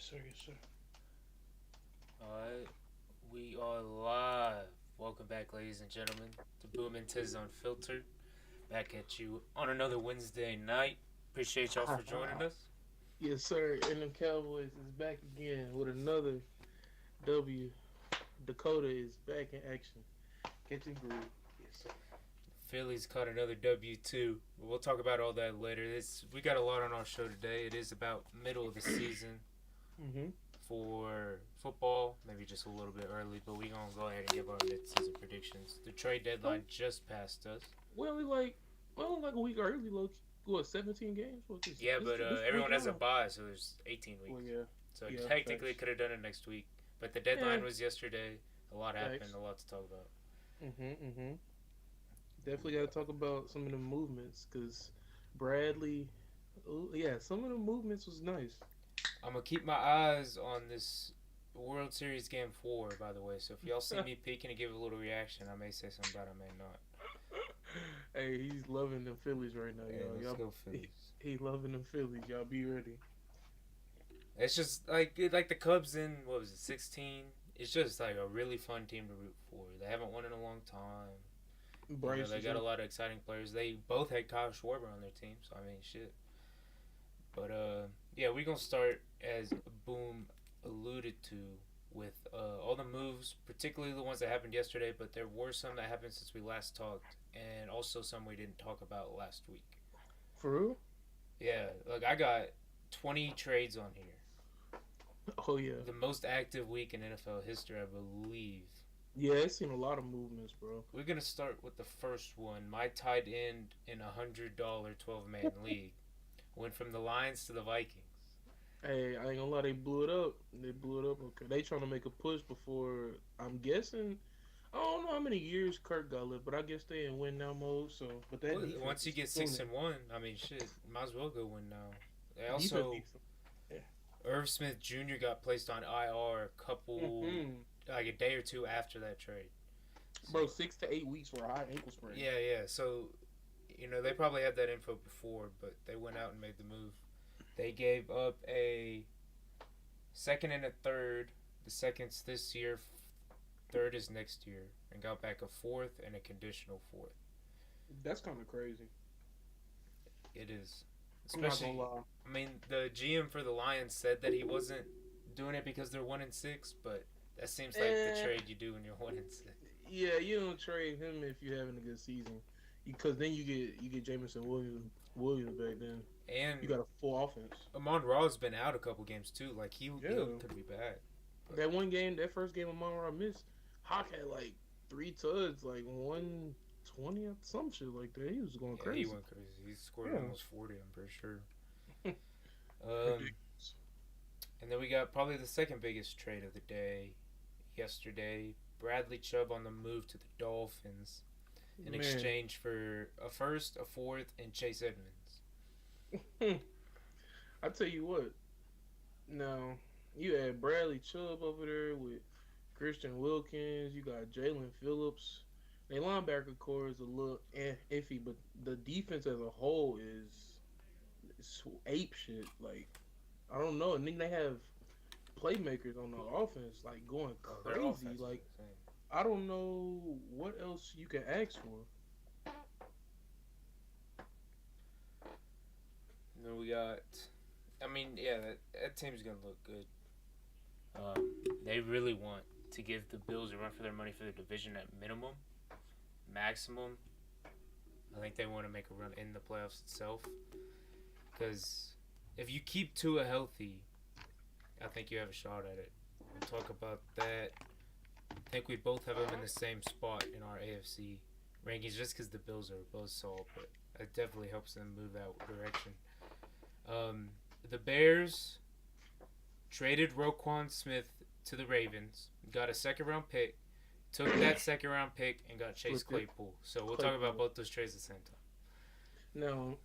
sir. Yes, sir. Alright, we are live. Welcome back, ladies and gentlemen, to Boom and Tizz Unfiltered. Back at you on another Wednesday night. Appreciate y'all for joining us. Yes, sir. And the Cowboys is back again with another W. Dakota is back in action. Catching groove. Yes, sir. Phillies caught another W2. We'll talk about all that later. We got a lot on our show today. It is about middle of the season Mm-hmm. for football, maybe just a little bit early, but we gonna go ahead and give our mid-season predictions. The trade Oh, deadline just passed us. we only like a week early. Look, what 17 games? What's this? Yeah, This but this week everyone has a nine. bye, so there's 18 Well, weeks. yeah, So yeah. technically, Facts. could have done it next week. But the Yeah. deadline was yesterday. A lot happened. Facts. A lot to talk about. Mm-hmm. Mm-hmm. Definitely got to talk about some of the movements because Bradley. Oh, yeah, some of the movements was nice. I'm gonna keep my eyes on this World Series Game 4. By the way, so if y'all see me peeking and give a little reaction, I may say something about it. I may not. Hey, he's loving them Phillies right now, Hey, y'all. let's Y'all, go he, Phillies. he loving them Phillies. Y'all be ready. It's just like the Cubs in what was it 16. It's just like a really fun team to root for. They haven't won in a long time. Bryce They is got a in. lot of exciting players. They both had Kyle Schwarber on their team, so I mean, shit. But yeah, we're gonna start as Boom alluded to with all the moves, particularly the ones that happened yesterday. But there were some that happened since we last talked, and also some we didn't talk about last week. For real? Yeah, like I got 20 trades on here. Oh yeah, The most active week in NFL history, I believe. yeah. It's seen a lot of movements, bro. We're gonna start with the first one. My tight end in $100 12-man league went from the Lions to the Vikings. Hey, I ain't gonna lie, they blew it up. They blew it up. Okay, they trying to make a push before. I'm guessing. I don't know how many years Kirk got left, but I guess they in win now mode. So, but that Well, defense once you is get killing six it. and one, I mean, shit, might as well go win now. They Defense also needs some. Yeah. Irv Smith Jr. got placed on IR a couple, Mm-hmm. like a day or two after that trade. So Bro, 6 to 8 weeks for a high ankle sprain. yeah. So they probably had that info before, but they went out and made the move. They gave up a second and a third. The second's this year, third is next year, and got back a fourth and a conditional fourth. That's kind of crazy. It is, I'm not gonna especially. lie. I mean, the GM for the Lions said that he wasn't doing it because they're 1-6, but that seems like the Eh, trade you do when you're 1-6. yeah, you don't trade him if you're having a good season, because then you get Jamison Williams back. Then And you got a full offense. Amon Ra's been out a couple games too. Like he Yeah, could be back, but that one game, that first game of Monroe I missed. Hawk had like 3 tuds, like 120 or some shit like that. He was going yeah, he crazy. went crazy. He scored Yeah, almost 40. I'm pretty sure. Um, ridiculous. and then we got probably the second biggest trade of the day yesterday. Bradley Chubb on the move to the Dolphins in Man, exchange for a first, a fourth, and Chase Edmonds. I tell you what. Now you had Bradley Chubb over there with Christian Wilkins. You got Jalen Phillips. Their linebacker core is a little iffy, but the defense as a whole is ape shit. Like I don't know, and then they have playmakers on the offense like going Oh, their crazy. offense is Like insane. I don't know what else you can ask for. And then we got. I mean, yeah, that team's gonna look good. They really want to give the Bills a run for their money for the division at minimum, maximum. I think they want to make a run in the playoffs itself. Because if you keep Tua healthy, I think you have a shot at it. We'll talk about that. I think we both have them in the same spot in our AFC rankings just because the Bills are both solid, but it definitely helps them move that direction. Um, the Bears traded Roquan Smith to the Ravens, got a second round pick, took that second round pick, and got Chase Flipped it, Claypool. So we'll talk about Claypool. both those trades at the same time. Now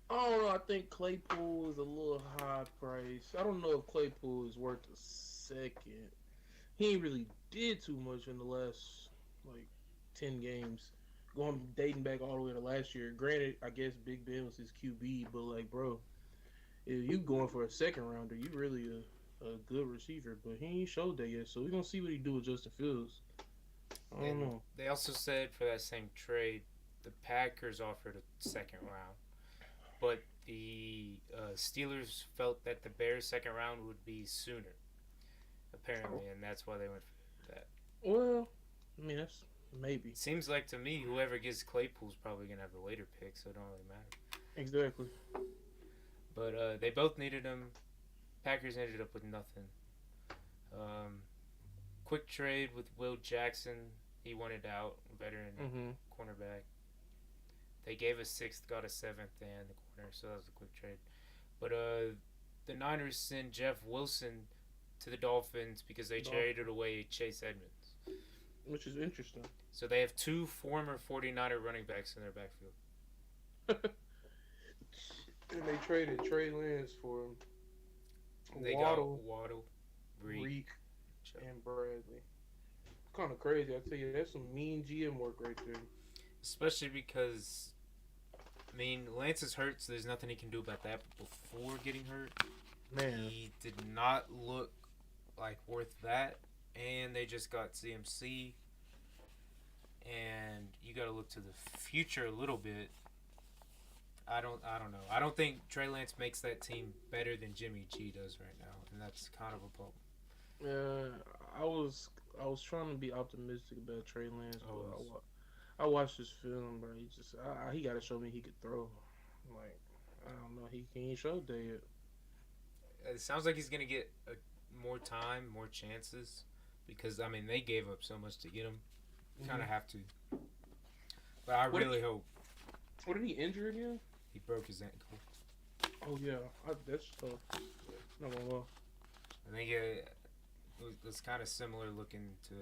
I don't know. I think Claypool is a little high price. I don't know if Claypool is worth a second. He ain't really did too much in the last like 10 games. Going dating back all the way to last year. Granted, I guess Big Ben was his QB, but like, bro, if you going for a second rounder, you really a good receiver, but he ain't showed that yet. So we gonna see what he do with Justin Fields. I don't And know. they also said for that same trade, the Packers offered a second round, but the Steelers felt that the Bears' second round would be sooner, Oh, apparently, and that's why they went for that. well, I mean that's maybe Seems like to me, whoever gets Claypool's probably gonna have a later pick, so it don't really matter. exactly. But they both needed him. Packers ended up with nothing. Um, quick trade with Will Jackson. He wanted out, veteran Mm-hmm. cornerback. They gave a sixth, got a seventh, and the corner, so that was a quick trade. But the Niners sent Jeff Wilson to the Dolphins because they traded Dolphins, away Chase Edmonds. which is interesting. So they have two former 49er running backs in their backfield. And they traded Trey Lance for They got Waddle, Waddle, Reek, Reek, Chubb. and Bradley. Kind of crazy. I tell you, that's some mean GM work right there. Especially because, I mean, Lance is hurt, so there's nothing he can do about that. But before getting hurt, Man, he did not look like worth that. And they just got CMC. And you got to look to the future a little bit. I don't know. I don't think Trey Lance makes that team better than Jimmy G does right now, and that's kind of a problem. I was trying to be optimistic about Trey Lance, Oh, but I watched this film, bro. He got to show me he could throw. Like I don't know, he ain't showed that yet. it sounds like he's gonna get more time, more chances, because I mean they gave up so much to get him. Kind of Mm-hmm. have to, but I What did really hope what did he injure again? he broke his ankle. Oh yeah, that's tough. Not gonna lie. I think it was kind of similar looking to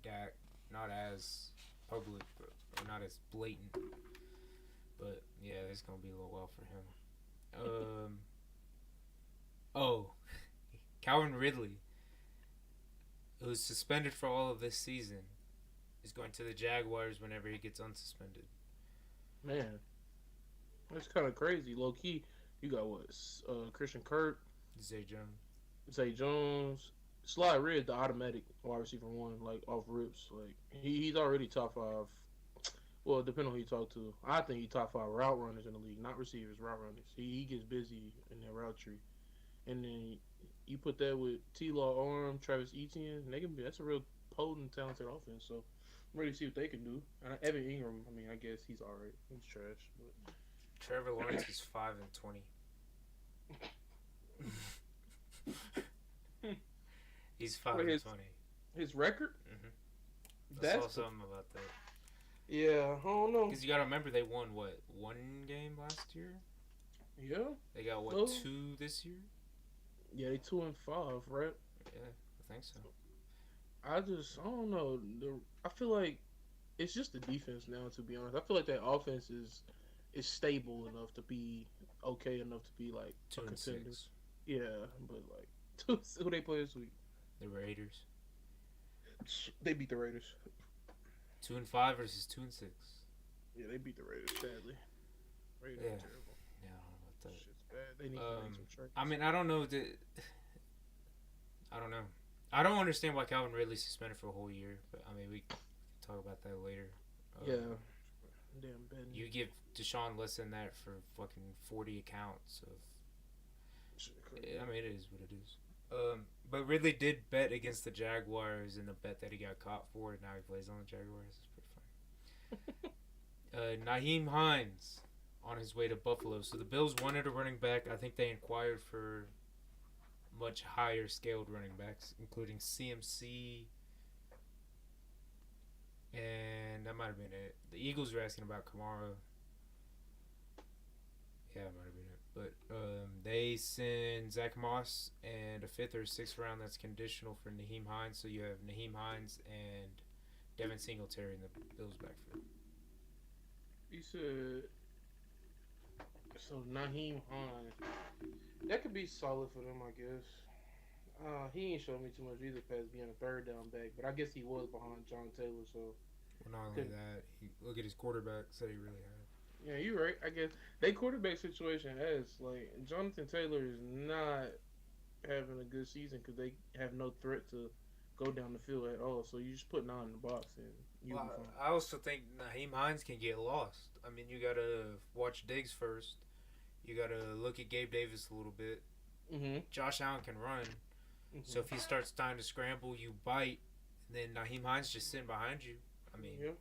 Dak, not as public, or not as blatant, but yeah, it's gonna be a little while for him. Oh, Calvin Ridley, who's suspended for all of this season, is going to the Jaguars whenever he gets unsuspended. Man, that's kind of crazy. Low key, you got what? Christian Kirk, Zay Jones. Zay Jones, Sly Red, the automatic wide receiver one, like off rips. Like he's already top five. Well, depending on who you talk to, I think he's top five route runners in the league, not receivers, route runners. He gets busy in that route tree, and then you put that with T. Law Arm, Travis Etienne, and they can be. That's a real potent, talented offense. So I'm ready to see what they can do. And Evan Ingram, I mean, I guess he's alright. He's trash, but Trevor Lawrence is 5-20. He's five Wait, and his twenty. his record. I saw That's something about that. yeah. I don't know. Because you gotta remember they won what, one game last year. Yeah. They got what, Well, two this year? yeah, they 2-5, right? Yeah, I think so. I don't know. I feel like it's just the defense now. To be honest, I feel like that offense is stable enough to be okay enough to be like a Two and contender. six. Yeah, but like who they play this week? The Raiders. They beat the Raiders. 2-5 versus 2-6. Yeah, they beat the Raiders sadly. Raiders Yeah. are terrible. Yeah, I don't know about that. Shit's bad. They need to make some trades. I mean, I don't know. I don't know. I don't understand why Calvin Ridley's suspended for a whole year, but I mean, we can talk about that later. Yeah. Damn bad. You give Deshaun less than that for fucking 40 accounts of. I mean, it is what it is. But Ridley did bet against the Jaguars in the bet that he got caught for, and now he plays on the Jaguars. It's pretty funny. Naheem Hines on his way to Buffalo. So the Bills wanted a running back. I think they inquired for much higher scaled running backs, including CMC, and that might have been it. The Eagles were asking about Kamara. Yeah, it might have been it. But they send Zach Moss and a fifth or sixth round that's conditional for Naheem Hines. So you have Naheem Hines and Devin Singletary in the Bills' backfield. You said so. Naheem Hines. That could be solid for them, I guess. He ain't showed me too much either past being a third down back, but I guess he was behind John Taylor, so. Well, not only that, look at his quarterback. Said he really had. Yeah, you're right. I guess they quarterback situation has like Jonathan Taylor is not having a good season because they have no threat to go down the field at all. So you just put nine in the box and you'll be Well, fine. I also think Naheem Hines can get lost. I mean, you gotta watch Diggs first. You gotta look at Gabe Davis a little bit. Mhm. Josh Allen can run, so Mhm. if he starts trying to scramble, you bite. And then Naheem Hines just sitting behind you. I mean, Yeah.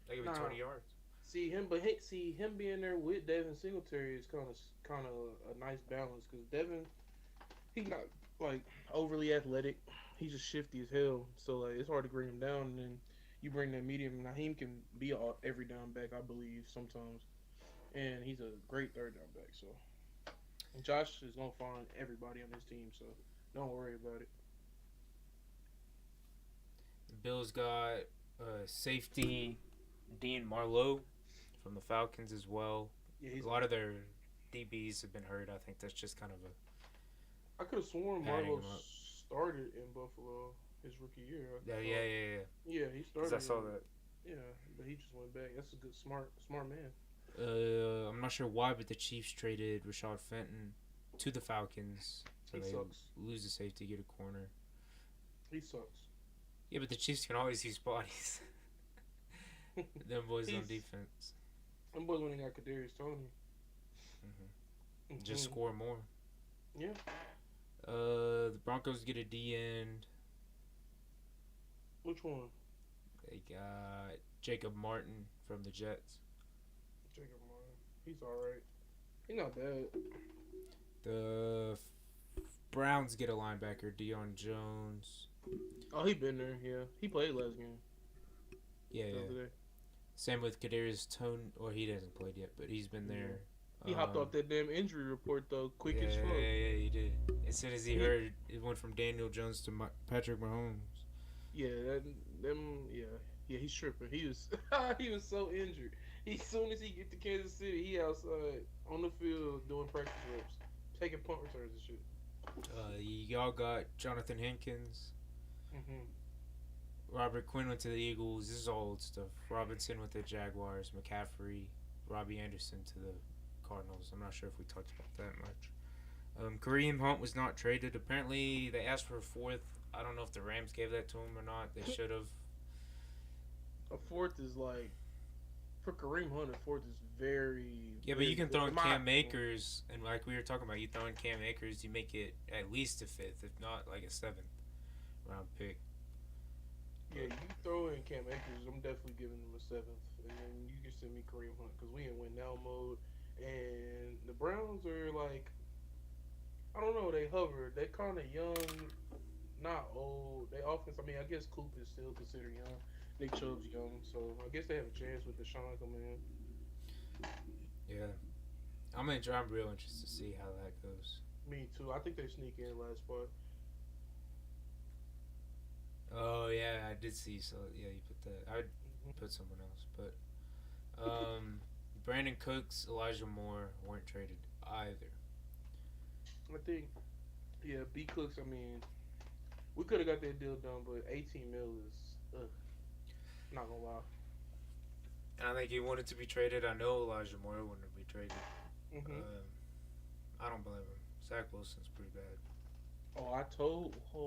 that could be Nah. 20 yards. See him, but see him being there with Devin Singletary is kind of a nice balance because Devin he not like overly athletic. He's just shifty as hell. So like it's hard to bring him down. And then you bring that medium. Naheem can be every down back, I believe, sometimes. And he's a great third down back. So Josh is gonna find everybody on his team. So don't worry about it. The Bills got safety Dean Marlowe from the Falcons as well. Yeah, A he's lot good. of their DBs have been hurt. I think that's just kind of a I could have sworn padding Marlowe them up. started in Buffalo his rookie year. I Yeah, yeah, thought. yeah, yeah. Yeah, he Because I started saw in. that. Yeah, but he just went back. That's a good, smart man. I'm not sure why, but the Chiefs traded Rashad Fenton to the Falcons, so He they sucks. lose the safety, get a corner. He sucks. Yeah, but the Chiefs can always use bodies. Them boys on He's defense. them boys when they got Kadarius Tony. Just Hmm. score more. Yeah. The Broncos get a D end. Which one? They got Jacob Martin from the Jets. Jacob Martin. He's all right. He's not bad. The Browns get a linebacker, Deion Jones. Oh, he been there. Yeah, he played last game Yeah, the yeah. other day. Same with Kadarius Tone. Or he hasn't played yet, but he's been Yeah. there. He hopped off that damn injury report though, quick Yeah, as yeah, fuck. yeah, he did. As soon as he He, heard, it went from Daniel Jones to Patrick Mahomes. yeah, yeah, yeah. He's tripping. He was, he was so injured. As soon as he get to Kansas City, he outside on the field doing practice reps, taking punt returns and shit. Y'all got Jonathan Hankins. Hmm. Robert Quinn went to the Eagles. This is all old stuff. Robinson with the Jaguars. McCaffrey. Robbie Anderson to the Cardinals. I'm not sure if we talked about that much. Kareem Hunt was not traded. Apparently, they asked for a fourth. I don't know if the Rams gave that to him or not. They should have. A fourth is like for Kareem Hunt. A fourth is very, Yeah, but you very can good. throw In in my Cam opinion. Akers, and like we were talking about, you throw in Cam Akers, you make it at least a fifth, if not like a seventh round pick. Yeah, But you throw in Cam Akers, I'm definitely giving him a seventh, and then you can send me Kareem Hunt because we in win now mode, and the Browns are like I don't know, they hover, they kind of young, not old. They offense, I mean, I guess Coop is still considered young. Nick Chubb's young, so I guess they have a chance with Deshaun coming in. yeah, I'm real interested to see how that goes. Me too. I think they sneak in last spot. Oh yeah, I did see. So yeah, you put that. I would Hmm. put someone else, but Brandon Cooks, Elijah Moore weren't traded either. I think, yeah, B Cooks. I mean, we could have got that deal done, but 18 mil is, not gonna lie. And I think he wanted to be traded. I know Elijah Moore wanted to be traded. Hmm. Um, I don't blame him. Zach Wilson's pretty bad. Oh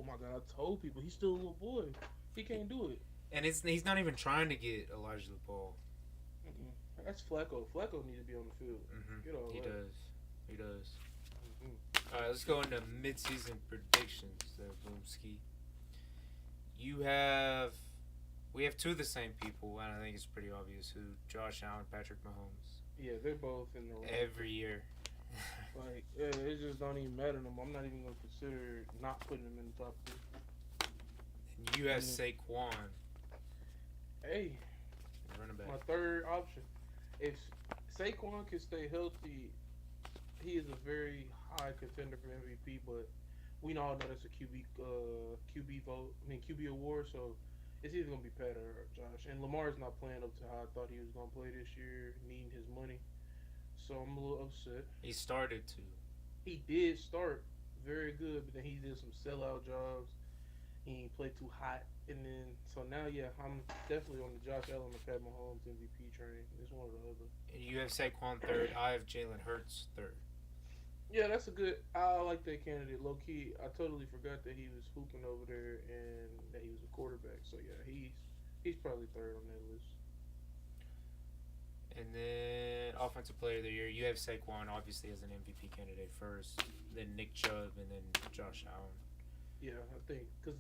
my god, I told people he's still a little boy. He can't do it. And he's not even trying to get Elijah the ball. Mm-mm. That's Flacco. Flacco needs to be on the field. Get all He that. does. He does. Hmm. All right, let's go into midseason predictions. There, Boomski. You have. We have two of the same people, and I think it's pretty obvious who: Josh Allen, Patrick Mahomes. Yeah, they're both in the running. Every year. Like, it just don't even matter to them. I'm not even gonna consider not putting them in the top three. And you have And Saquon, hey, running back. my third option. If Saquon can stay healthy, he is a very high contender for MVP. But we all know that's a QB vote. I mean QB award. So it's either gonna be Pat or Josh. And Lamar's not playing up to how I thought he was gonna play this year, needing his money. So I'm a little upset. He started to. He did start very good, but then he did some sellout jobs. He ain't played too hot, and then so now, yeah, I'm definitely on the Josh Allen or Pat Mahomes MVP train. It's one or the other. And you have Saquon third. I have Jalen Hurts third. Yeah, that's a good. I like that candidate. Low key, I totally forgot that he was hooping over there and that he was a quarterback. So yeah, he's probably third on that list. And then offensive player of the year, you have Saquon obviously as an MVP candidate first, then Nick Chubb, and then Josh Allen. Yeah, I think because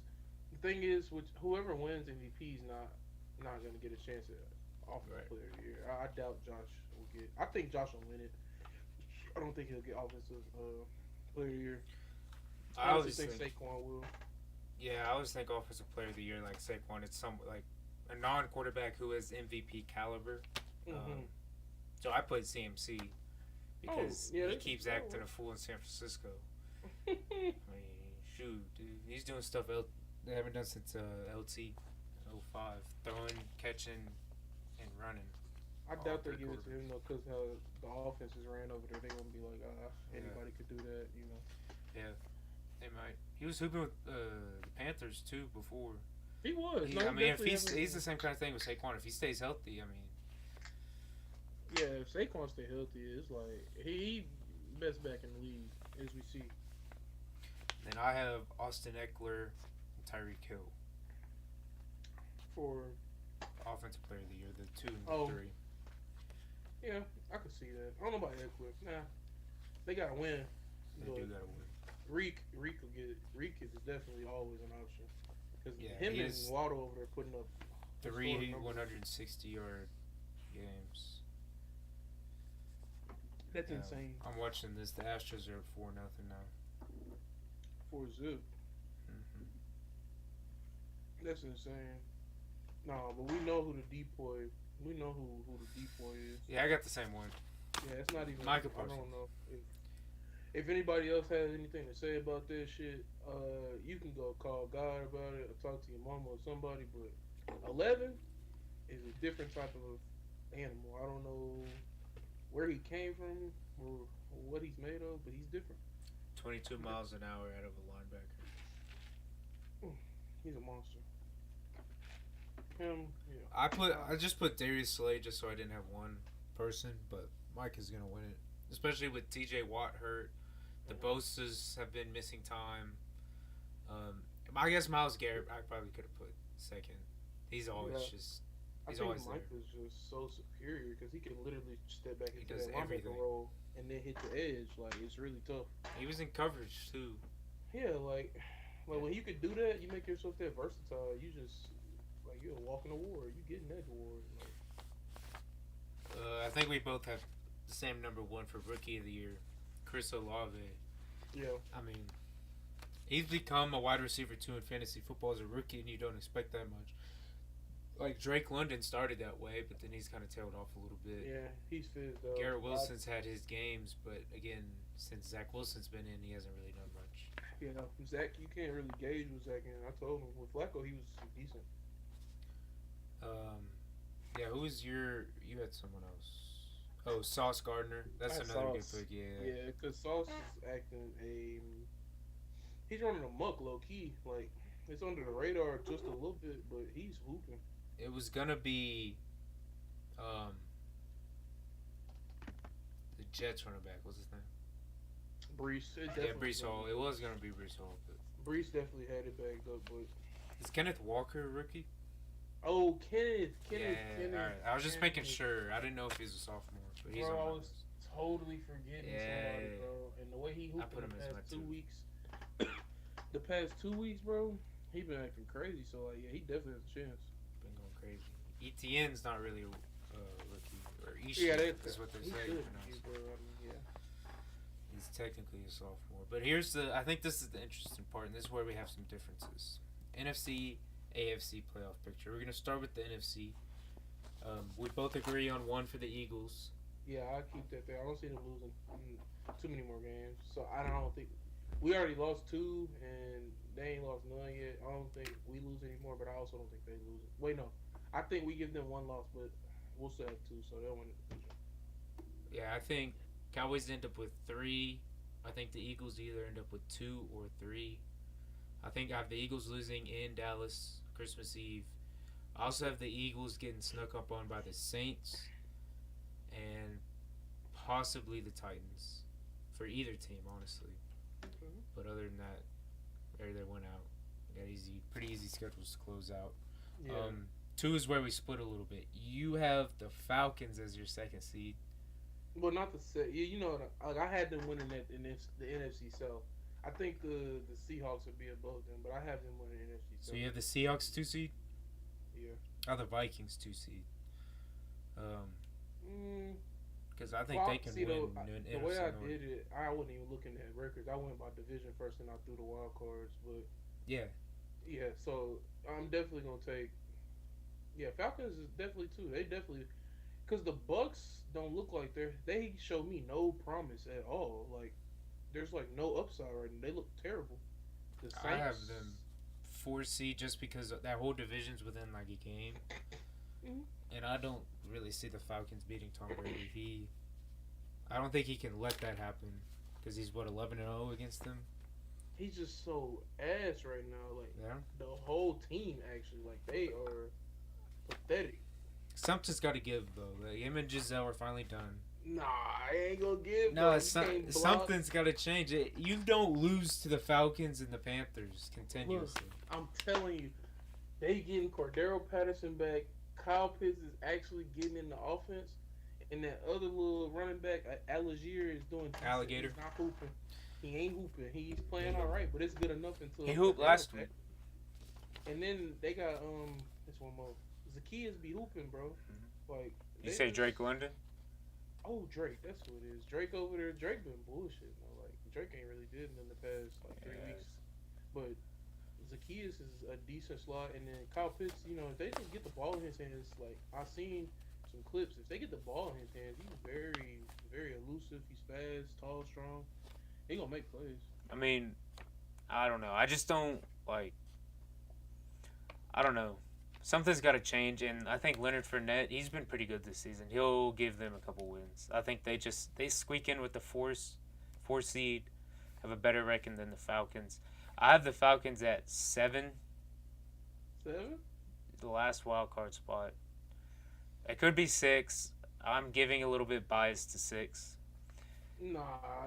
the thing is, which whoever wins MVP is not gonna get a chance at offensive Right. player of the year. I doubt Josh will get. I think Josh will win it. I don't think he'll get offensive player of the year. I I honestly always think think, Saquon will. yeah, I always think offensive player of the year like Saquon. It's some like a non-quarterback who has MVP caliber. Um, Hmm. so I put CMC Oh because yeah, he that, keeps that'll acting a fool in San Francisco. work. I mean, shoot, dude, he's doing stuff they haven't done since LT 05, throwing, catching, and running. I All doubt they three give it to him quarterbacks. though, cause how the offense is ran over there. They gonna be like, Yeah, anybody could do that, you know. yeah, they might. He was hooping with the Panthers too before. He was. No, I he mean, if definitely having. he's the same kind of thing with Saquon. If he stays healthy, I mean, Yeah, if Saquon stay healthy, it's like he best back in the league as we see. then I have Austin Eckler and Tyreek Hill, For offensive player of the year, the two and the oh three. yeah, I could see that. I don't know about Eckler. Nah, they gotta win. They do But gotta win. Reek will get it. Reek is definitely always an option because Yeah, him he and has Waddle over there putting up historic three numbers. 160-yard games. That's Yeah, insane I'm watching this. The Astros are up 4-0 now. for Zip. Hmm. That's insane. No, but we know who the depoy. We know who the depoy is. Yeah, I got the same one. Yeah, it's not even. Michael I Parsons. don't know if anybody else has anything to say about this shit. You can go call God about it or talk to your mama or somebody. But 11 is a different type of animal. I don't know where he came from or what he's made of, but he's different. 22 miles an hour out of a linebacker. He's a monster. Him, yeah. I just put Darius Slade just so I didn't have one person, but Mike is gonna win it, especially with T.J. Watt hurt. The Bosa's have been missing time. I guess Miles Garrett I probably could have put second. He's always Yeah, just I he's think always there. Mike is just so superior because he can literally step back He into does that linebacker everything. role and then hit the edge. Like it's really tough. He was in coverage too. Yeah, like when you could do that, you make yourself that versatile. You just like you're walking a war. You getting that award. Like, I think we both have the same number one for rookie of the year, Chris Olave. yeah, I mean, he's become a wide receiver too in fantasy football as a rookie, and you don't expect that much. Like Drake London started that way, but then he's kind of tailed off a little bit. yeah, he's fizzed though. Garrett Wilson's had his games, but again, since Zach Wilson's been in, he hasn't really done much. You know, Zach, you can't really gauge with Zach. And I told him with Flacco, he was decent. Um, yeah, who was your? You had someone else. Oh, Sauce Gardner. I That's had another good Sauce. pick. Yeah. Yeah, because Sauce is acting a. He's running amok low key. Like it's under the radar just a little bit, but he's hooping. It was gonna be, um, the Jets running back. What's his name? Brees, it Yeah, definitely Brees Hall. It was gonna be Brees Hall, but Brees definitely had it bagged up, but is Kenneth Walker a rookie? oh Kenneth, Yeah. All right. I was just making sure. I didn't know if he's a sophomore, but he's Bro, on I my was list. totally forgetting somebody, Yeah. bro. And the way he I hooped put in him the as my past two. 2 weeks, the past 2 weeks, bro, he been acting crazy. So like, yeah, he definitely has a chance. Been going crazy. ETN's not really a rookie, or Ishi Yeah, is what they he say. should Pronounced. be, bro. I mean, yeah. He's technically a sophomore. But here's the I think this is the interesting part, and this is where we have some differences. NFC, AFC playoff picture. We're gonna start with the NFC. We both agree on one for the Eagles. Yeah, I keep that there. I don't see them losing too many more games. So I don't think we already lost two, and they ain't lost none yet. I don't think we lose anymore, but I also don't think they lose it. Wait, no, I think we give them one loss, but we'll still have two, so they'll win the division. Yeah, I think Cowboys end up with three. I think the Eagles either end up with two or three. I think I have the Eagles losing in Dallas Christmas Eve. I also have the Eagles getting snuck up on by the Saints and possibly the Titans for either team, honestly. Mhm. But other than that, they went out. Got pretty easy schedules to close out. Yeah. Um, two is where we split a little bit. You have the Falcons as your second seed. Well, not the set. You know, like I had them winning that in the NFC South. I think the Seahawks would be above them, but I have them winning the NFC So South. you have the Seahawks 2 seed. Yeah. Oh, the Vikings 2 seed. Um, Mm, because I think well, they can see win though, in the way NFC I North. did it, I wasn't even looking at records. I went by division first, and I threw the wild cards. But Yeah, yeah, so I'm definitely gonna take. Yeah, Falcons is definitely too. They definitely because the Bucks don't look like they show me no promise at all. Like there's like no upside right now. They look terrible. The I have Saints. them 4 seed just because that whole division's within like a game, Mhm. and I don't really see the Falcons beating Tom Brady. I don't think he can let that happen because he's what 11-0 against them. He's just so ass right now. Like Yeah, the whole team actually, like they are pathetic. something's got to give though. Like, him and Giselle are finally done. Nah, I ain't gonna give, No, bro. You can't block. something's got to change. You don't lose to the Falcons and the Panthers Look, continuously. I'm telling you, they getting Cordero Patterson back. Kyle Pitts is actually getting in the offense, and that other little running back, Algier, is doing decent. Alligator. He's not hooping. He ain't hooping. He's playing all right, but it's good enough until He hooped Cordero last week. back. And then they got this one more. Zacchaeus be hooping, bro. Like You they say just- Drake London? Oh, Drake, that's who it is. Drake over there. Drake been bullshit. Though. Like Drake ain't really did it in the past like 3 weeks. But Zacchaeus is a decent slot, and then Kyle Pitts. You know, if they just get the ball in his hands, like I seen some clips. If they get the ball in his hands, he's very, very elusive. He's fast, tall, strong. He gonna make plays. I mean, I don't know. I just don't like. I don't know. Something's got to change, and I think Leonard Fournette, he's been pretty good this season. He'll give them a couple wins. I think they squeak in with the four seed, have a better record than the Falcons. I have the Falcons at 7, 7? the last wild card spot. It could be 6. I'm giving a little bit bias to 6. Nah,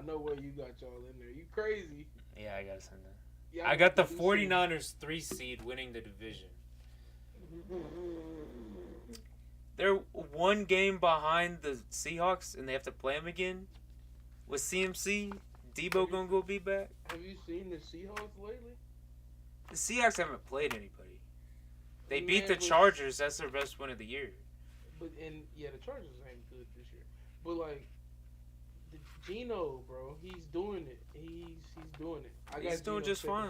no way you got y'all in there. You crazy. Yeah, I gotta send that. Yeah, I got the you 49ers 3 seed winning the division. They're one game behind the Seahawks, and they have to play them again. With CMC, Debo gonna go be back. Have you seen the Seahawks lately? The Seahawks haven't played anybody. They Man, beat the but- Chargers. That's their best win of the year. But and yeah, the Chargers ain't good this year. But like, the Gino, bro, he's doing it. He's doing it. He's doing Geno just taking fine.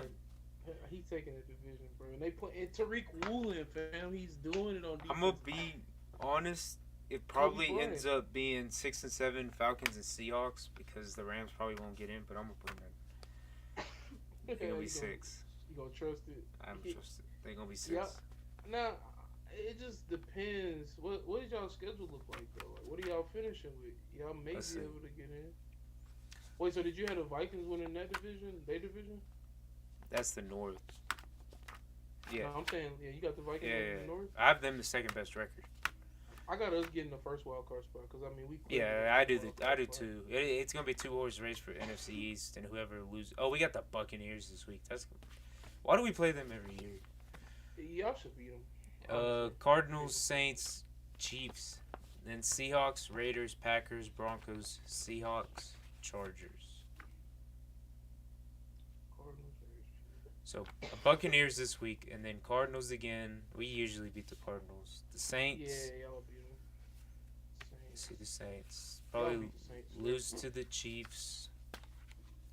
He's taking the division, bro. And they play and Tariq Woolen, fam. He's doing it on defense. I'm gonna be honest. It probably Bryant. ends up being 6 and 7 Falcons and Seahawks because the Rams probably won't get in. But I'm gonna put them in. They're gonna be 6. You gonna trust it? I'm Yeah. trusted. They're gonna be 6. Yeah. Now, it just depends. What does y'all schedule look like though? Like, what are y'all finishing with? Y'all may Let's be see. able to get in. Wait, so did you have the Vikings winning that division? Their division? That's the North. Yeah. No, I'm saying, yeah, you got the Vikings Yeah, in the North. I have them the second best record. I got us getting the first wild card spot because I mean we. Yeah, I do too. It's gonna be 2 horse race for NFC East, and whoever loses. Oh, we got the Buccaneers this week. Why do we play them every year? Y'all should beat them. Cardinals, Saints, Chiefs, then Seahawks, Raiders, Packers, Broncos, Seahawks, Chargers. Cardinals, Raiders. So Buccaneers this week, and then Cardinals again. We usually beat the Cardinals. The Saints. Yeah, y'all beat them. Let's see the Saints. Y'all Probably beat the Saints. lose to the Chiefs.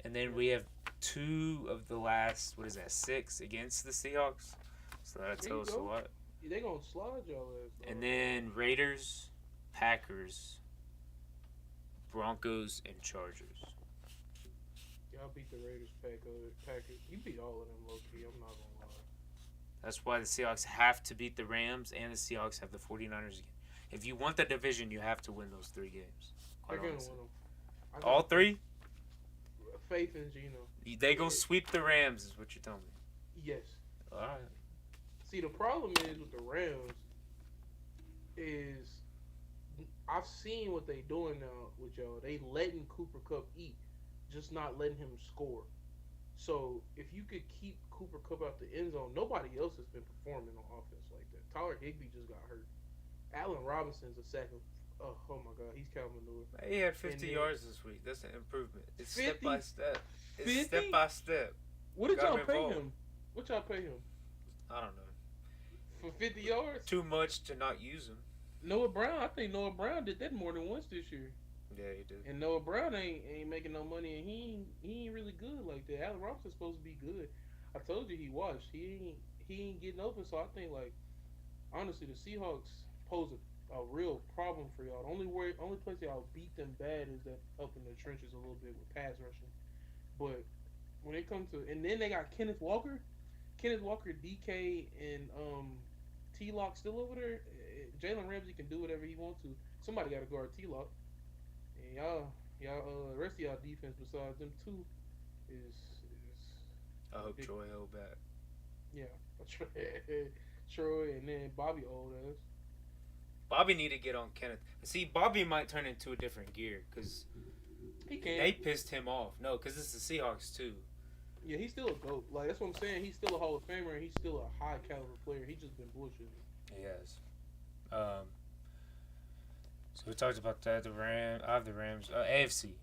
And then we have 2 of the last, 6 against the Seahawks. So that There you tells us a go. lot. They gonna slide y'all ass. Bro. And then Raiders, Packers, Broncos, and Chargers. Y'all beat the Raiders, Packers. You beat all of them, low key. I'm not gonna lie. That's why the Seahawks have to beat the Rams, and the Seahawks have the 49ers again. If you want the division, you have to win those 3 games. They're Quite gonna honestly. win them. All 3? Faith in Gino. They go sweep the Rams, is what you're telling me. Yes. All right. See, the problem is with the Rams is I've seen what they doing now with y'all. They letting Cooper Cup eat. just not letting him score. So if you could keep Cooper Cup out the end zone, nobody else has been performing on offense like that. Tyler Higbee just got hurt. Allen Robinson's a second. Oh my God, he's Calvin Manure. He had And 50 then yards this week. That's an improvement. It's step 50, by step. It's step 50. by step. What did Got y'all him pay involved. him? What y'all pay him I don't know. for 50 yards? Too much to not use him. Noah Brown. I think Noah Brown did that more than once this year. Yeah, he did. And Noah Brown ain't making no money, and he ain't really good like that. Allen Robinson's supposed to be good. I told you he watched. He ain't getting open. So I think like honestly, the Seahawks pose a real problem for y'all. The only place y'all beat them bad is that up in the trenches a little bit with pass rushing. But when it comes to and then they got Kenneth Walker, DK, and T Lock still over there. Jalen Ramsey can do whatever he wants to. Somebody got to guard T Lock. And the rest of y'all defense besides them two is I hope ridiculous. Troy held back. Yeah, Troy and then Bobby old ass. Bobby need to get on Kenneth. See, Bobby might turn into a different gear because He can. they pissed him off. No, because it's the Seahawks too. Yeah, he's still a goat. Like that's what I'm saying. He's still a Hall of Famer and he's still a high caliber player. He just been bullshitting. He has. So we talked about that. I have the Rams. AFC.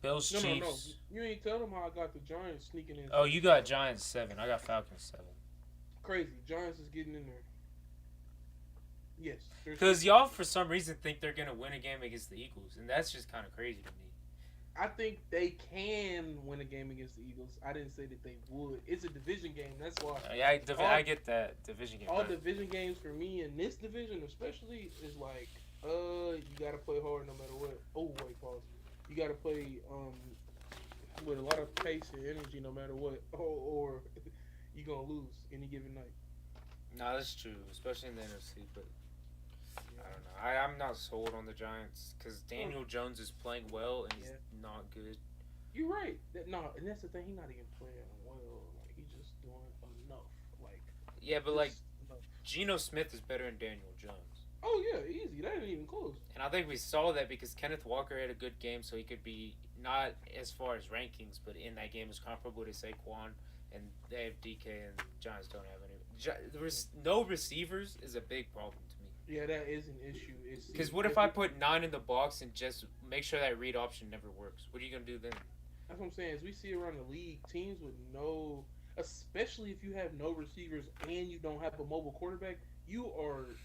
Bills, No, Chiefs. no, no. You ain't tell them how I got the Giants sneaking in. Oh, you got Giants 7. I got Falcons 7. Crazy. Giants is getting in there. Yes. Because y'all, for some reason, think they're going to win a game against the Eagles. And that's just kind of crazy to me. I think they can win a game against the Eagles. I didn't say that they would. It's a division game. That's why. Yeah, I get that division game. All division games for me in this division, especially, is like, you gotta play hard no matter what. Oh wait, pause. You gotta play with a lot of pace and energy no matter what, or you gonna lose any given night. No, that's true, especially in the NFC. But I don't know. I'm not sold on the Giants because Daniel Jones is playing well and he's not good. You're right. And that's the thing. He's not even playing well. Like he's just doing enough. Like yeah, but like enough. Geno Smith is better than Daniel Jones. Oh yeah, easy. That ain't even close. And I think we saw that because Kenneth Walker had a good game, so he could be not as far as rankings, but in that game is comparable to Saquon. And they have DK, and Giants don't have any. No receivers is a big problem to me. Yeah, that is an issue. Because what if I put 9 in the box and just make sure that read option never works? What are you gonna do then? That's what I'm saying. As we see around the league, teams with no, especially if you have no receivers and you don't have a mobile quarterback, you are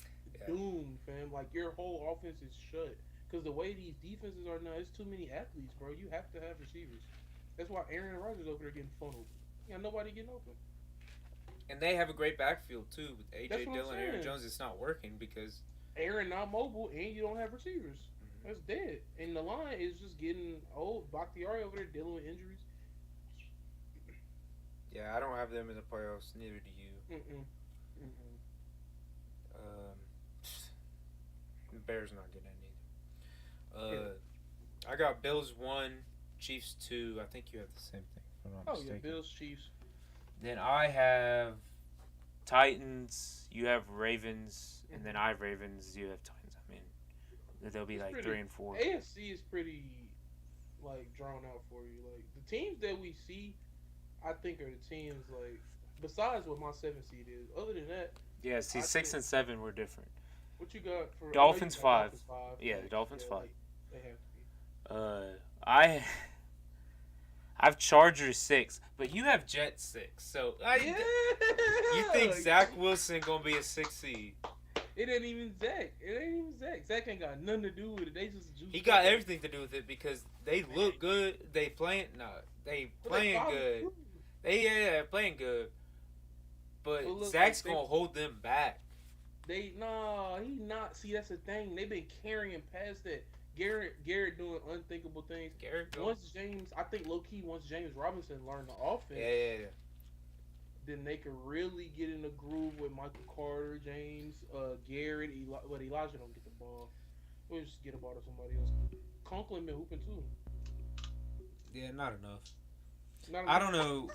doomed, fam. Like your whole offense is shut. Because the way these defenses are now, it's too many athletes, bro. You have to have receivers. That's why Aaron Rodgers over there getting funneled. Yeah, nobody getting open. And they have a great backfield too with That's AJ what I'm Dillon, Aaron saying. Jones. It's not working because Aaron not mobile and you don't have receivers. That's dead. And the line is just getting old. Bakhtiari over there dealing with injuries. yeah, I don't have them in the playoffs. Neither do you. The Bears not getting it either. I got Bills 1, Chiefs 2. I think you have the same thing. If I'm not mistaken. Yeah, Bills, Chiefs. Then I have Titans. You have Ravens, and then I have Ravens. You have Titans. I mean, they'll be It's like pretty, 3 and 4. AFC is pretty like drawn out for you. Like the teams that we see, I think are the teams like besides what my 7 seed is. Other than that, Yeah, see, 6 and 7 were different. what you got for Dolphins you got 5. Dolphins 5. Yeah, the Dolphins 5. Like, they have to be. I've Chargers 6, but you have Jets 6. So you think Zach Wilson gonna be a 6 seed? It ain't even Zach. Zach ain't got nothing to do with it. They just juice. He got everything to do with it because they look good. They playing good. They playing good. But Zach's gonna hold them back. He not. See, that's the thing. They've been carrying past that. Garrett doing unthinkable things. I think low key once James Robinson learned the offense, then they could really get in the groove with Michael Carter, James, Garrett, Elijah don't get the ball. We'll just get the ball to somebody else. Conklin been hooping too. Yeah, not enough. I don't know.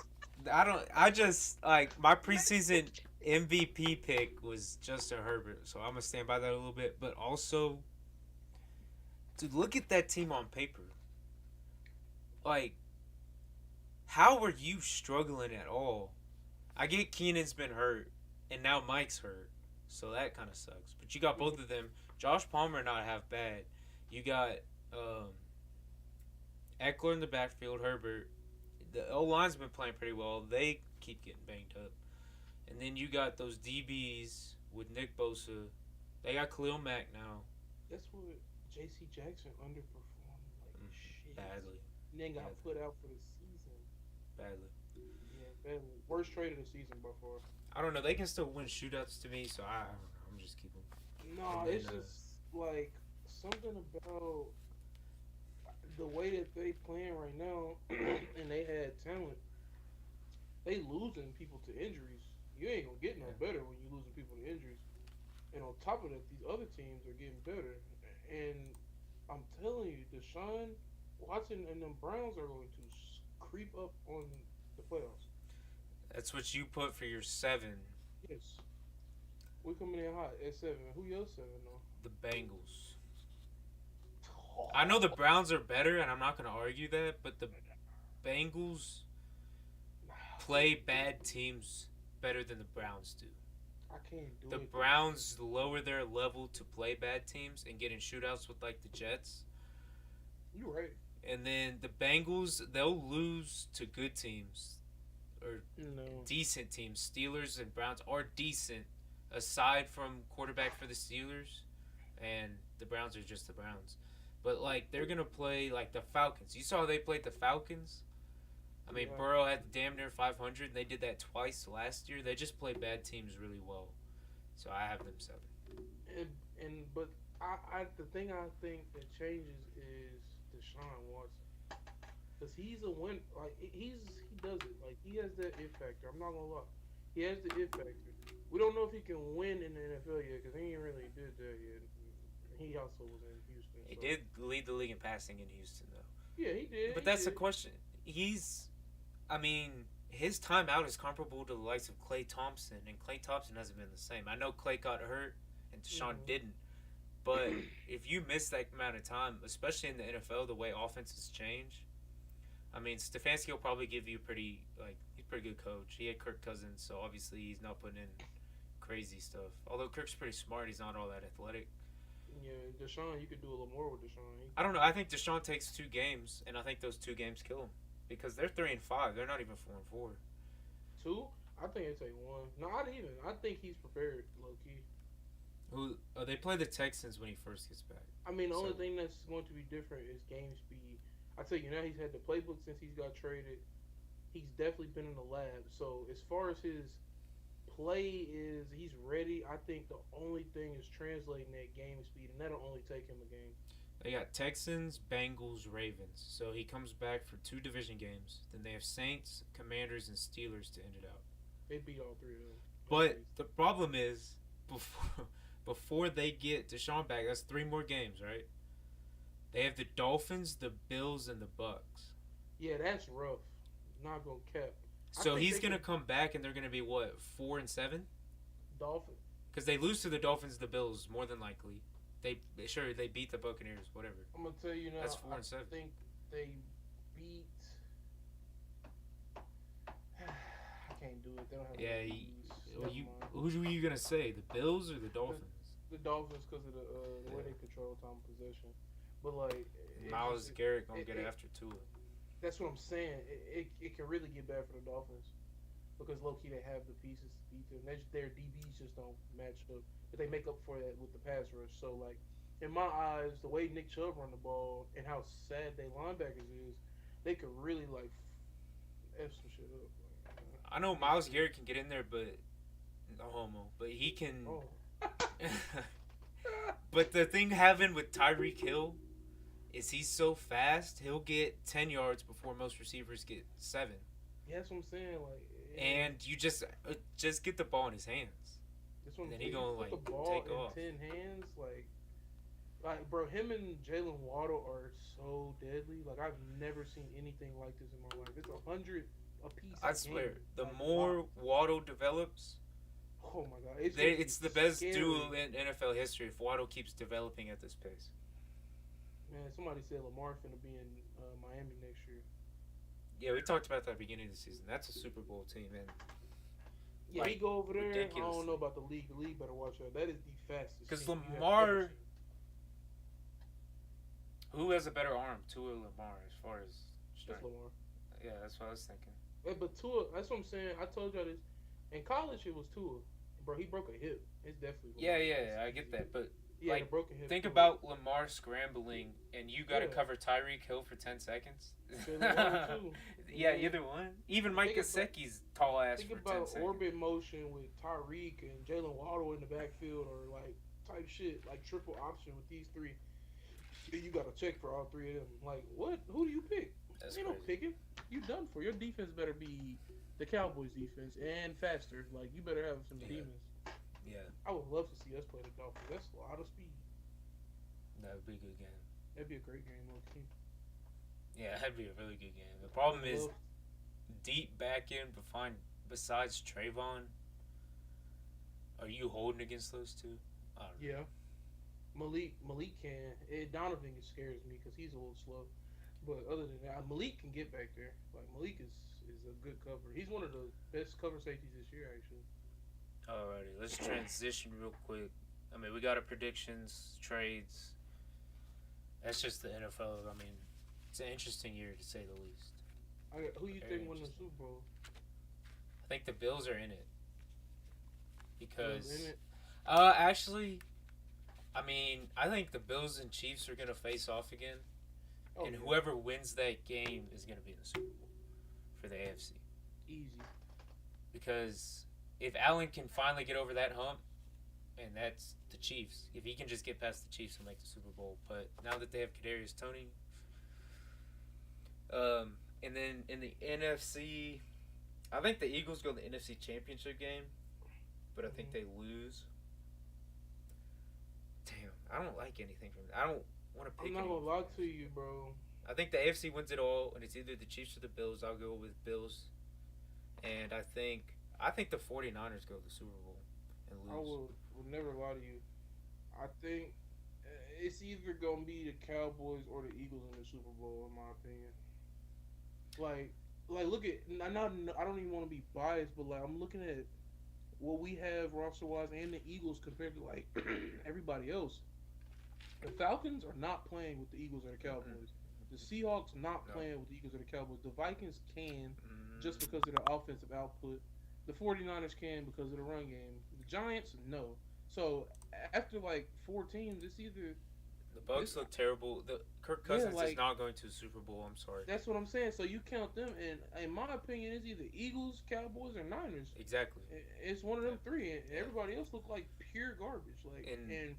I just like my preseason MVP pick was Justin Herbert, so I'm gonna stand by that a little bit. But also, dude, look at that team on paper. Like, How are you struggling at all? I get Keenan's been hurt, and now Mike's hurt, so that kind of sucks. But you got both of them. Josh Palmer not half bad. You got um, Eckler in the backfield, Herbert. The O line's been playing pretty well. They keep getting banged up, and then you got those DBs with Nick Bosa. They got Khalil Mack now. That's what J.C. Jackson underperformed like shit, Badly, and then got badly, put out for the season. badly. Yeah, badly. Worst trade of the season by far. I don't know. They can still win shootouts to me, so I don't know. I'm just keeping. No, And then it's just like something about the way that they playing right now, and they had talent. They losing people to injuries. You ain't gonna get no yeah. better when you losing people to injuries. And on top of that, these other teams are getting better. And I'm telling you, Deshaun Watson and them Browns are going to creep up on the playoffs. That's what you put for your 7. Yes, we coming in hot at 7. Who your 7 though? The Bengals. I know the Browns are better, and I'm not going to argue that, but the Bengals play bad teams better than the Browns do. I can't do The it. Browns lower their level to play bad teams and get in shootouts with like the Jets. You right. And then the Bengals, they'll lose to good teams or No. decent teams. Steelers and Browns are decent aside from quarterback for the Steelers, and the Browns are just the Browns. But like they're gonna play like the Falcons. You saw they played the Falcons. I mean, Yeah. Burrow had damn near 500. They did that twice last year. They just play bad teams really well. So I have them 7. And the thing I think that changes is Deshaun Watson. Cause he's a win. Like he does it. Like he has that it factor. I'm not gonna lie. He has the it factor. We don't know if he can win in the NFL yet, cause he ain't really did that yet. He also was in Houston. He So did lead the league in passing in Houston, though. yeah, he did. But He that's the did. question. I mean, his timeout is comparable to the likes of Klay Thompson, and Klay Thompson hasn't been the same. I know Klay got hurt, and Deshaun Hmm. didn't. But if you miss that amount of time, especially in the NFL, the way offenses change, I mean, Stefanski will probably give you he's a pretty good coach. He had Kirk Cousins, so obviously he's not putting in crazy stuff. Although Kirk's pretty smart, he's not all that athletic. Yeah, Deshaun, you could do a little more with Deshaun. I don't know. I think Deshaun takes 2 games, and I think those 2 games kill him because they're 3-5. They're not even 4-4. Two, I think it take one. Not even. I think he's prepared, low key. They play the Texans when he first gets back. I mean, the only So thing that's going to be different is game speed. I tell you now, he's had the playbook since he's got traded. He's definitely been in the lab. So as far as his play is, he's ready. I think the only thing is translating that game speed, and that'll only take him a game. they got Texans, Bengals, Ravens. So he comes back for 2 division games. Then they have Saints, Commanders, and Steelers to end it out. They beat all three of them. But the problem is before they get Deshaun back, that's 3 more games, right? They have the Dolphins, the Bills, and the Bucks. Yeah, that's rough. Not gonna cap. I So think he's they gonna can come back, and they're gonna be what 4-7? Dolphins. Because they lose to the Dolphins, the Bills, more than likely. They beat the Buccaneers, whatever. I'm gonna tell you That's now. four I and seven. think they beat. I can't do it. They don't have Yeah, enough E's. well, Never you mind. who were you gonna say? The Bills or the Dolphins? The Dolphins because of the way Yeah. they control time possession. But like Miles Garrett gonna it, get it, after Tua. that's what I'm saying. It can really get bad for the Dolphins because low key they have the pieces to beat them. Their DBs just don't match up, but they make up for that with the pass rush. So like in my eyes, the way Nick Chubb run the ball and how sad they linebackers is, they could really like f some shit up. I know Miles Garrett can get in there, but no homo. But he can. Oh. But the thing having with Tyreek Hill is he's so fast. He'll get 10 yards before most receivers get 7. Yeah, that's what I'm saying. Like, And you just get the ball in his hands. that's what I'm then saying. he gonna, You put like, the ball take in off. 10 hands, like, bro, him and Jalen Waddle are so deadly. Like, I've never seen anything like this in my life. It's 100 a piece. I a swear, game. the Like, more wow. Waddle develops, Oh my god, it's the best scary. duo in NFL history if Waddle keeps developing at this pace. Man, somebody said Lamar finna be in Miami next year. Yeah, we talked about that at the beginning of the season. That's a Super Bowl team, and Yeah, he like go over there. I don't know ridiculously. about the league. The league better watch out. That is the fastest Because team you have ever Lamar, seen. who has a better arm, Tua or Lamar, as far as It's strength? Lamar. Yeah, that's what I was thinking. But Tua, that's what I'm saying. I told y'all this. In college, it was Tua. Bro, he broke a hip. It's definitely Yeah, Lamar. yeah, That's I get easy. that, but He had a like, broken hip think too. about Lamar scrambling, and you got to Yeah. cover Tyreek Hill for 10 seconds. Jalen Waddle too. Yeah, Yeah. either one. Even Mike Think about Gesicki's tall ass think for ten about seconds. orbit motion with Tyreek and Jalen Waddle in the backfield, or like type shit like triple option with these three. You got to check for all three of them. Like what? Who do you pick? That's Ain't no crazy. picking. You done for. Your defense better be the Cowboys defense and faster. Like you better have some Yeah, demons. yeah, I would love to see us play the Dolphins. That's a lot of speed. that would be a good game. That'd be a great game, low key. Yeah, that'd be a really good game. The I problem would is love. deep back end, but find besides Trayvon, are you holding against those two? I don't know. Yeah, Malik can. Donovan scares me because he's a little slow. But other than that, Malik can get back there. Like Malik is a good cover. He's one of the best cover safeties this year, actually. Alrighty, let's transition real quick. I mean, we got our predictions, trades. That's just the NFL. I mean, it's an interesting year to say the least. Who you Very think won the interesting. Super Bowl? I think the Bills are in it Bills because, in it. actually, I mean, I think the Bills and Chiefs are gonna face off again, Oh and yeah, whoever wins that game is gonna be in the Super Bowl for the AFC. easy. Because if Allen can finally get over that hump, and that's the Chiefs, if he can just get past the Chiefs and make the Super Bowl, but now that they have Kadarius Toney, and then in the NFC, I think the Eagles go to the NFC Championship game, but I think Hmm. they lose. Damn, I don't like anything from. I don't want to I'm pick not anyone gonna from lie the to NFC. you, bro. I think the AFC wins it all, and it's either the Chiefs or the Bills. I'll go with Bills, and I think the 49ers go to the Super Bowl and I lose. will never lie to you. I think it's either gonna be the Cowboys or the Eagles in the Super Bowl, in my opinion. Like, look at. I don't even want to be biased, but like I'm looking at what we have roster wise and the Eagles compared to like everybody else. The Falcons are not playing with the Eagles or the Mm-mm. Cowboys. The Seahawks not No. playing with the Eagles or the Cowboys. The Vikings can just Mm, because of their offensive output. The 49ers can because of the run game. The Giants, no. So after like four teams, it's either the this. Bucks look terrible. The Kirk Yeah, Cousins is like not going to the Super Bowl. I'm sorry. that's what I'm saying. So you count them, and in my opinion, it's either Eagles, Cowboys, or Niners. Exactly. It's one of Yeah. them three, and Yeah. everybody else look like pure garbage. Like, And and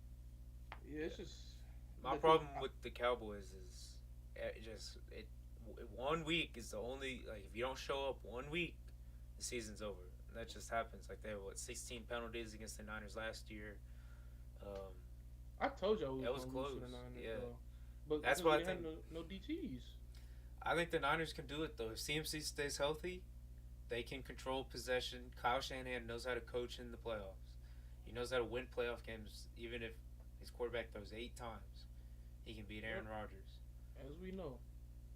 yeah, yeah. it's just My because problem with the Cowboys is it 1 week is the only, like, if you don't show up 1 week, the season's over. And that just happens. Like, they had 16 penalties against the Niners last year. Um, I told y'all we that was was gonna lose to close. the Niners, Yeah, bro. But that's because why we I didn't think have no DTs. I think the Niners can do it though. If CMC stays healthy, they can control possession. Kyle Shanahan knows how to coach in the playoffs. He knows how to win playoff games, even if his quarterback throws 8 times. He can beat Aaron Yep, Rodgers. as we know.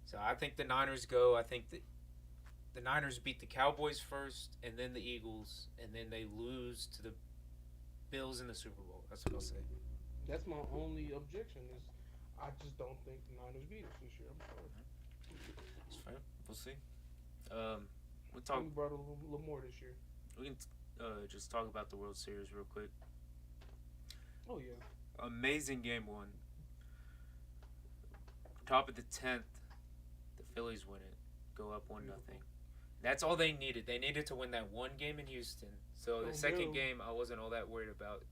So I think the Niners go. I think that the Niners beat the Cowboys first, and then the Eagles, and then they lose to the Bills in the Super Bowl. That's what I'll say. That's my only objection is I just don't think the Niners beat us this year. I'm sorry. It's fine. We'll see. We'll I talk. think we brought a little more this year. We can just talk about the World Series real quick. Oh yeah. Amazing game one. Top of the 10th, the Phillies win it. Go up 1-0. Beautiful. That's all they needed. They needed to win that one game in Houston. So the Oh second no. game, I wasn't all that worried about.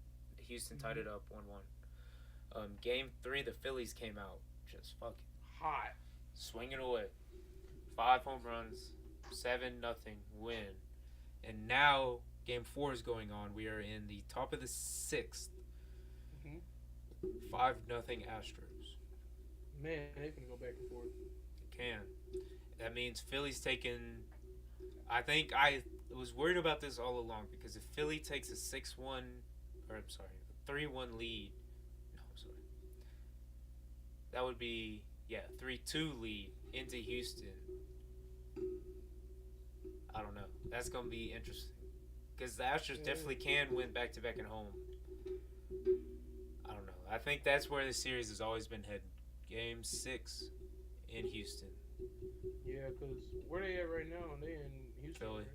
Houston tied Hmm. it up 1-1. Game three, the Phillies came out just fucking Hot. swinging away. 5 home runs, 7-0 win. And now game four is going on. We are in the top of the sixth. Hmm. 5-0 Astros. Man, they finna go back and forth. It can. That means Philly's taking. I think I was worried about this all along because if Philly takes a 6-1, or I'm sorry, a 3-1 lead, no, I'm sorry, that would be, yeah, 3-2 lead into Houston. I don't know. That's gonna be interesting because the Astros definitely Yeah, can win back to back at home. I don't know. I think that's where the series has always been heading. Game 6 in Houston, yeah, because where they at right now? They in Houston, Philly. right?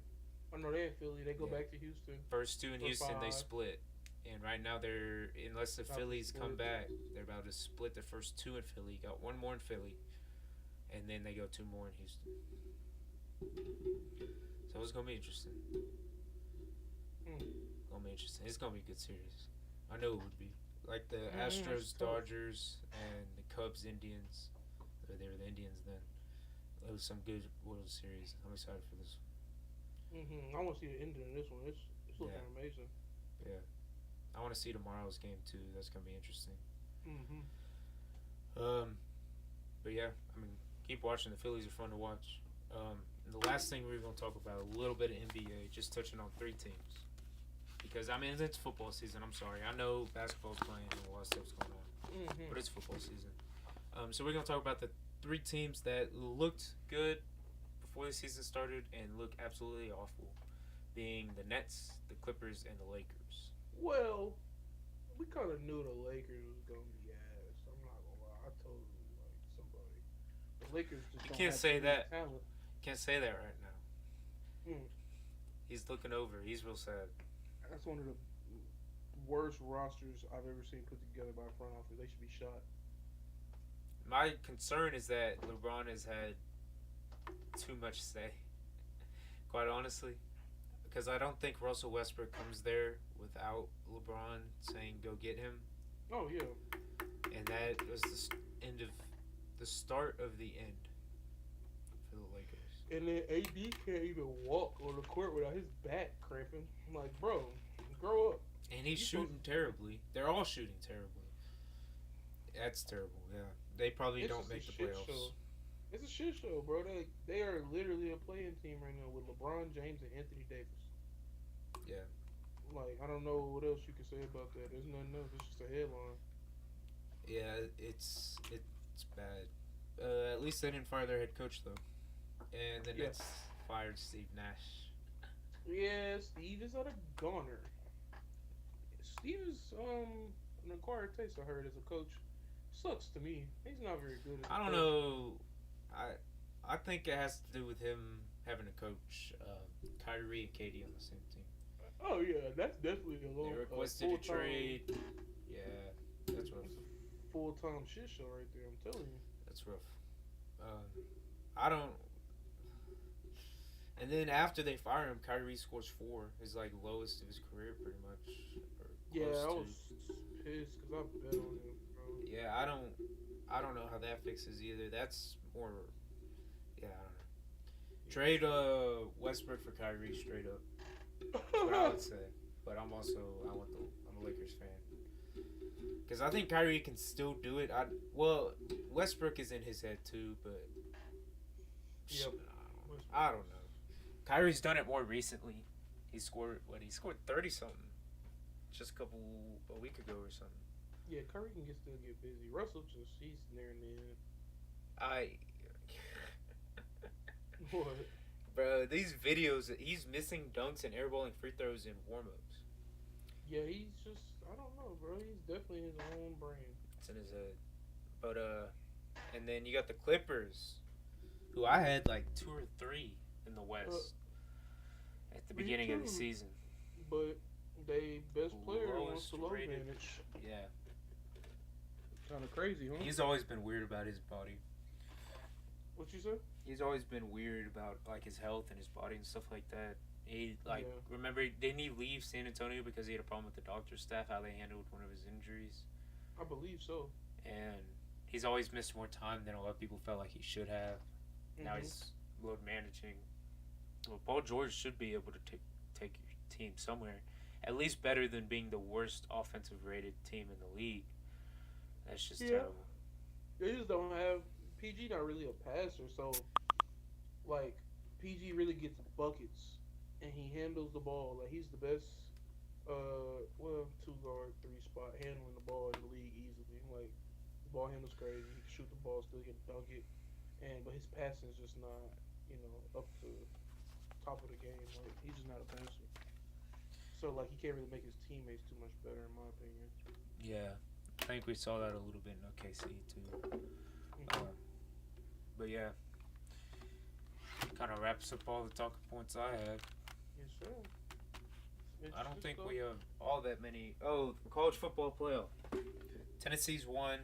Oh no, they in Philly. They go Yeah, back to Houston first two in for Houston they 5. split, and right now they're unless the About to Phillies come split. back, they're about to split the first two in Philly. Got one more in Philly, and then they go two more in Houston. So it's gonna be interesting. Mm. Gonna be interesting. It's gonna be a good series. I know it would be. Like the That's Astros, tough. Dodgers, and the Cubs, Indians. Or they were the Indians then. It was some good World Series. I'm excited for this. I want to see the ending of this one. It's looking Yeah, amazing. yeah. I want to see tomorrow's game too. That's gonna be interesting. Mm-hmm. Um, but yeah, I mean, keep watching. The Phillies are fun to watch. And the last thing we're gonna talk about a little bit of NBA, just touching on three teams because I mean it's football season. I'm sorry, I know basketball's playing and a lot of stuff's going on, Mm-hmm. but it's football season. So we're gonna talk about the three teams that looked good before the season started and look absolutely awful, being the Nets, the Clippers, and the Lakers. Well, we kind of knew the Lakers was gonna be ass. I'm not gonna lie. I told like somebody, the Lakers just You don't can't have say too much that. talent. Can't say that right now. Mm. He's looking over. He's real sad. That's one of the worst rosters I've ever seen put together by a front office. They should be shot. My concern is that LeBron has had too much say, quite honestly, because I don't think Russell Westbrook comes there without LeBron saying go get him, Oh yeah, and that was end of the start of the end for the Lakers. and then AD can't even walk on the court without his back cramping. I'm like, bro, grow up. And he's You supposed shooting terribly. They're all shooting terribly. That's terrible. Yeah, they probably it's don't just a make the shit show. playoffs. It's a shit show, bro. They are literally a playing team right now with LeBron James and Anthony Davis. Yeah, Like I don't know what else you can say about that. There's nothing else. It's just a headline. yeah, it's bad. At least they didn't fire their head coach though, and the Yeah, Nets fired Steve Nash. yeah. Steve is at a goner. Steve is an acquired taste. I heard as a coach. Sucks to me. He's not very good as I a don't coach. know. I think it has to do with him having a coach, Kyrie and Katie on the same team. Oh yeah, that's definitely They requested full a time. trade. Yeah, that's rough. That's a full time shit show right there. I'm telling you. That's rough. I don't. And then after they fire him, Kyrie scores 4, his like lowest of his career, pretty much, or Yeah, close I to. was pissed because I bet on him, Yeah, I don't know how that fixes either. That's more. Yeah, I don't know. Trade Westbrook for Kyrie straight up. That's what I bro. would say. But I'm a Lakers fan because I think Kyrie can still do it. Well, Westbrook is in his head too, but Yep. I don't know. Kyrie's done it more recently. He scored what? He scored 30 something just a week ago or something. Yeah, Curry can still get busy. Russell just he's near the end. I What? Bro, these videos he's missing dunks and airballing free throws in warm-ups. Yeah, he's just I don't know, bro. He's definitely his own brain. It's in his head. But and then you got the Clippers, who I had like 2 or 3 in the West at the Me beginning of the too. season. But they best player wants Lowest the low rated. manage. Yeah. Kind of crazy, huh? He's always been weird about his body. What you say? He's always been weird about like his health and his body and stuff like that. He like Yeah, remember didn't he leave San Antonio because he had a problem with the doctor staff how they handled one of his injuries, I believe so. and he's always missed more time than a lot of people felt like he should have. Now Mhm. he's load managing. Well, Paul George should be able to take your team somewhere, at least better than being the worst offensive rated team in the league. That's just Yeah, terrible. they just don't have PG. Not really a passer, so like PG really gets buckets and he handles the ball. Like he's the best. Well, two guard, three spot handling the ball in the league easily. Like the ball handles crazy. He can shoot the ball, still get dunk it, and but his passing is just not. up to top of the game. Like he's just not a passer. So like he can't really make his teammates too much better, in my opinion. Yeah, I think we saw that a little bit in OKC too. Hmm. But yeah, kind of wraps up all the talking points I had. Yes, sir. I don't Interesting think stuff. we have all that many. Oh, college football playoff. Tennessee's 1,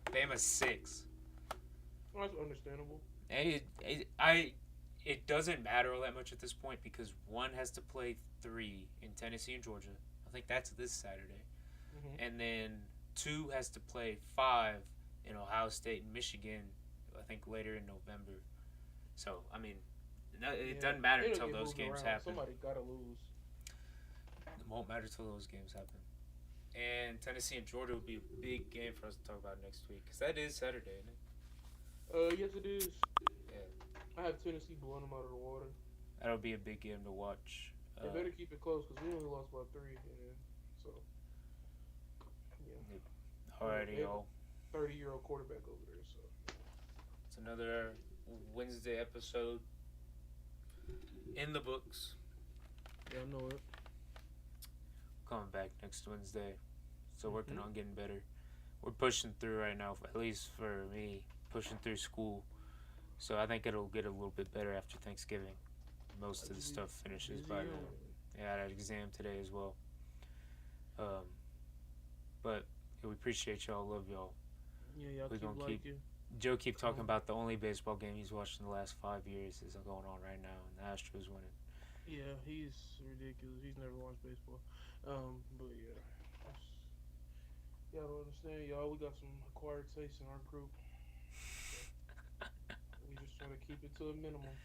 Bama's 6. Well, that's understandable. It doesn't matter all that much at this point because one has to play 3 in Tennessee and Georgia. I think that's this Saturday, Hmm. and then 2 has to play 5 in Ohio State and Michigan. I think later in November. So I mean, it Yeah, doesn't matter it'll until get those moved games around. happen. Somebody gotta lose. It won't matter till those games happen. And Tennessee and Georgia would be a big game for us to talk about next week because that is Saturday, isn't it? Yes, it is. Yeah, I have Tennessee blowing them out of the water. that'll be a big game to watch. They better keep it close because we only lost by three. And so yeah, Alrighty, they have a y'all. 30-year-old quarterback over there. So It's another Wednesday episode in the books. yeah, I know it. Coming back next Wednesday. So working Hmm. on getting better. We're pushing through right now, at least for me, pushing through school. So I think it'll get a little bit better after Thanksgiving. Most of the stuff finishes Busy by year. then. Yeah, I had an exam today as well. Um, but yeah, we appreciate y'all. Love y'all. Yeah, y'all We're keep gonna keep. liking. Joe keep talking Comment. about the only baseball game he's watched in the last 5 years is going on right now, and the Astros winning. Yeah, he's ridiculous. He's never watched baseball. But yeah, y'all don't understand, y'all. We got some acquired tastes in our group, so we just try to keep it to a minimum.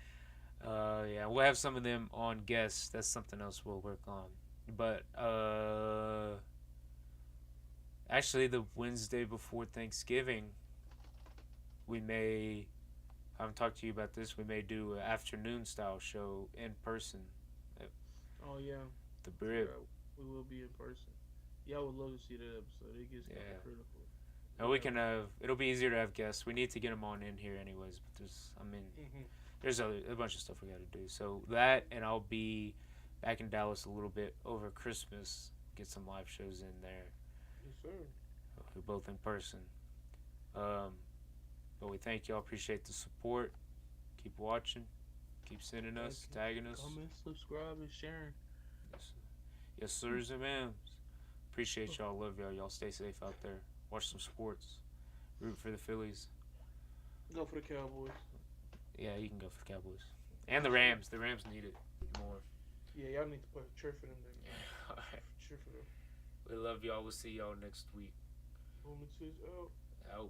Yeah, we'll have some of them on guests. That's something else we'll work on. But actually, the Wednesday before Thanksgiving, we may. I haven't talked to you about this. We may do an afternoon style show in person at Oh yeah, the I Brib. forgot. We will be in person. Yeah, I would love to see that episode. It gets kind Yeah. of critical. And we can have. It'll be easier to have guests. We need to get them on in here, anyways. But Hmm. there's a bunch of stuff we got to do. So that, and I'll be back in Dallas a little bit over Christmas. Get some live shows in there. Yes, sir. We're both in person. Um, but we thank y'all. Appreciate the support. Keep watching. Keep sending us, tagging us. Comment, subscribe, and sharing. Yes, yes sirs and ma'ams. Appreciate y'all. Love y'all. Y'all stay safe out there. Watch some sports. Root for the Phillies. Go for the Cowboys. Yeah, you can go for the Cowboys. And the Rams. The Rams need it more. Yeah, y'all need to put a cheer for them. Then. Alright. Cheer for them. We love y'all. We'll see y'all next week. Boom and Tizz out. Out.